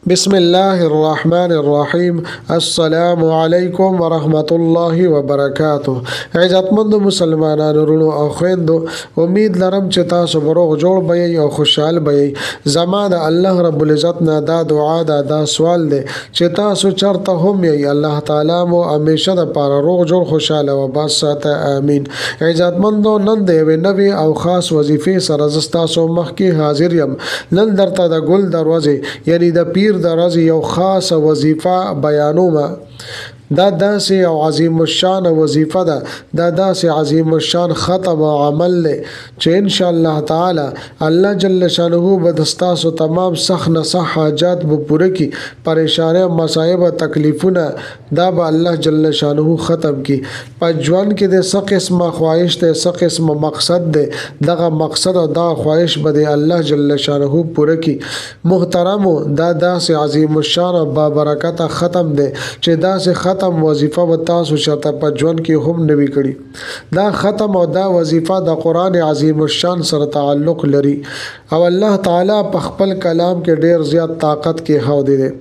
بسم الله الرحمن الرحیم. السلام علیکم ورحمت الله وبرکاتہ. عزتمند مسلمانانو ورونو او خويندو، امید لرم چې تاسو بروغ جوړ بئ او خوشحال بئ. زما د الله رب العزت نه دا دعا ده، دا سوال دی چې تاسو چرته هم یې الله تعالی مو همیشه د پاره روغ جوړ خوشاله او بس ساته. امین. عزتمندو، نن د یوې نوې او خاص وظیفې سره زستا سو مخ کې حاضر یم. نن درته د ګل دروازې یعنی د پیر درز یو خاص وظیفه بیانوم. دا داسې او عظیم الشان وظیفه ده، دا داسې عظیم الشان ختم او عمل له چې ان شاء الله تعالی الله جل شانه به دستاسو تمام سخت نه صح حاجات به پوره کی، پریشانه مصائب تکلیفونه دا به الله جل شانه ختم کی. په ژوند کې د څه قسمه خواهش ته څه قسمه مقصد ده، دغه مقصد او دا خواهش به الله جل شانه پوره کی. محترمو، دا داسې عظیم الشان او با برکت ختم ده چې داسې ختم وظیفه و تاسو شرطه په ژوند کې هم نوي کړي. دا ختم او دا وظیفه د قران عظیم الشان سره تعلق لري او الله تعالی په خپل کلام کې ډیر زیات طاقت کې هاو دی.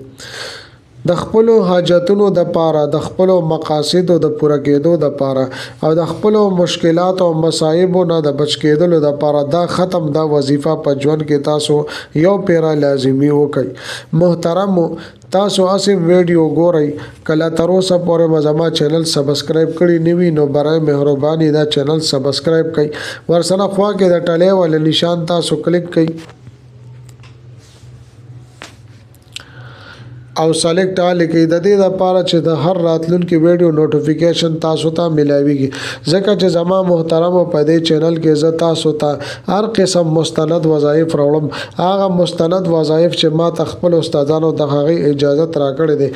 د خپل حاجتونو د پاره، د خپل مقاصد د پوره کېدو د پاره او د خپل مشکلات او مصايب نه د بچ کېدلو د پاره دا ختم دا وظیفه په ژوند کې تاسو یو پیرا لازمی وکړئ. محترمو، تاسو اسیم ویډیو ګورئ، کله تر اوسه پورې زما چینل سبسکرایب کړی نیوی نو برای مهرباني دا چینل سبسکرایب کړئ. ورسره خوا کې د ټلې ول نشان تاسو کلیک کړئ او سلیکټ آل کې د دې لپاره چې د هر راتلونکي ویډیو نوټیفیکیشن تاسو ته ملایويږي. ځکه چې زما محترم په دې چینل کې زه تاسو ته هر قسم مستند وظایف راوړم، هغه مستند وظایف چې ما خپل استادانو د هغه اجازه راکړې ده.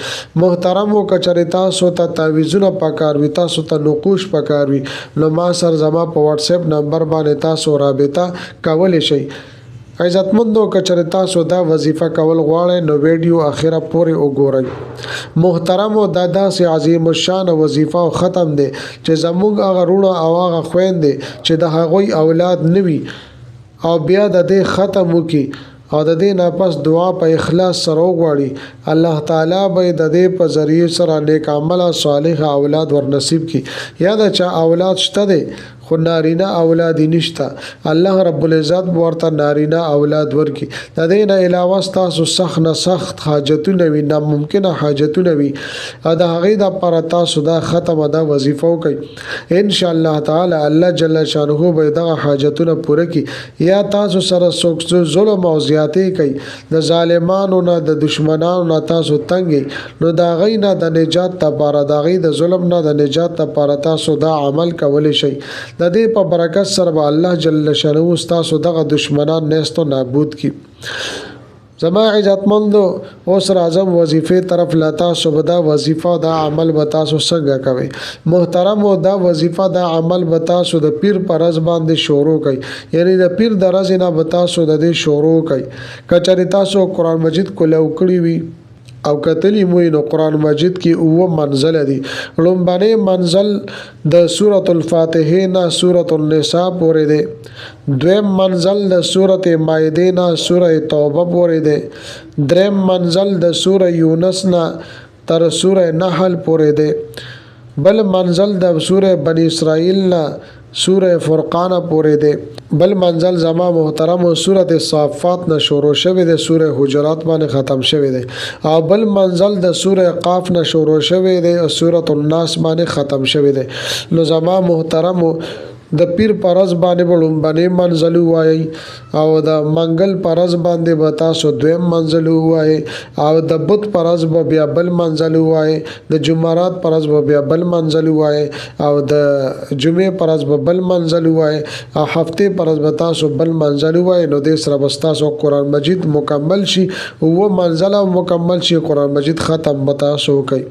محترم او کچری تاسو ته تعویذونه پکاروي، تاسو ته نقوش پکاروي، نو ما سره زما په واتس اپ نمبر باندې تاسو رابطه کولای شئ. عزتمندو، کچره تاسو دا وظیفه کول غواړئ نو ویډیو اخره پورې وګورئ. محترمو، دا داسې عظیم الشان وظیفه او ختم دی چې زموږ هغه رونه او هغه خويندې چې د هغوی اولاد نوي او بیا د دې ختم وکي او د دې نه پس دعا په اخلاص سره وغواړي، الله تعالی به د دې په ذریعه سره نیک عمل صالح اولاد ور نصیب کی. یا دا چا اولاد شته دی خو نارینه اولاد نشته، الله رب العزت ورته نارینه اولاد ورکی. د دې نه علاوه تاسو سخت نه سخت حاجتونه وي، ناممکنه حاجتونه وي، دا هغه د پر تاسو دا ختمه دا وظیفه وکي. ان شاء الله تعالی الله جل شانه به دغه حاجتونه پوره کی. یا تاسو سره څوک ظلم او زیاتې کوي، د ظالمانو نه د دشمنانو نه تاسو تنګي، نو دا غي نه د نجات لپاره، دا غي د ظلم نه د نجات لپاره تاسو دا عمل کولی شئ. د دې په برکت سره به الله جل شانه تاسو دغه دشمنان نستو نابود کی. زما عزتمندو، اوس راځم وظیفې طرف لتا سو دا وظیفه دا عمل بتا سو څنګه کوي. محترم، دا وظیفه دا عمل بتا سو د پیر پرز باندې شروع کوي، یعنی د پیر درز نه بتا سو د دې شروع کوي. کچری تاسو قران مجید کو لو کړی وي او کتلی موی نو قرآن مجید کی اوه منزل دی. لومبنی منزل د سورة الفاتحه نا سورة النساء پوری دی. دویم منزل د سورة مائده نا سورة توبه پوری دی. دریم منزل د سورة یونس نا تر سورة نحل پوری دی. بل منزل د سورة بنی اسرائیل نا سورة فرقان پوری دی. بل منزل زما محترم سورة صافات نه شروع شوی دی، سورة حجرات باندې ختم شوی دی. او بل منزل د سورة قاف نه شروع شوی دی او سورة الناس باندې ختم شوی دی. نو زما محترم د پیر پرز باندې بلومبنی منزل وای او د منګل پرز باندې بتا سو دویم منزل وای او د بت پرز بیا بل منزل وای، د جمعرات پرز بیا بل منزل وای او د جمعه پرز بل منزل وای او هفته پرز بتا سو بل منزل وای. نو د سره بستا سو قران مجید مکمل شي او منزل او مکمل شي قران مجید ختم بتا سو کوي.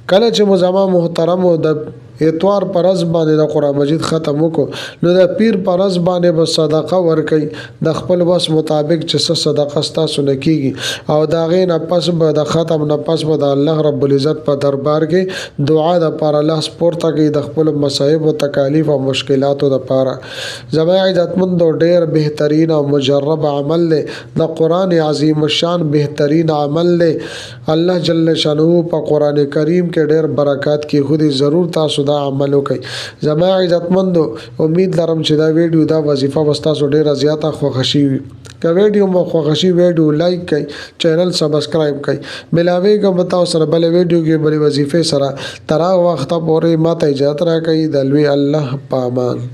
کله چې مزما محترم د اتوار پرز باندې د قران مجید ختم وکړو نو د پیر پرز باندې به صدقه ورکړي د خپل وس مطابق چې صدقه ستاسو نه کیږي او دا غي نه پس به د ختم نه پس به د الله رب العزت په دربار کې دعا د پر الله سپورته کې د خپل مصائب او تکالیف او مشکلاتو د پاره زما عزتمند ډېر بهترین او مجرب عمل له د قران عظیم الشان بهترین عمل له الله جل شانه په قران کریم کې ډېر برکات کې خودي ضرور تاسو دا عمل وکړئ زما عزتمند امید لرم چې دا ویډیو دا وظیفه وستاسو ډېر زیاته خوښ شي که ویډیو مو خوښ شي ویډیو لایک کړئ چینل سبسکرایب کړئ ملاوي کوم تاسو سره بل ویډیو کې بل وظیفه سره تر وخت پورې ماته اجازه راکړئ د لوی الله پامان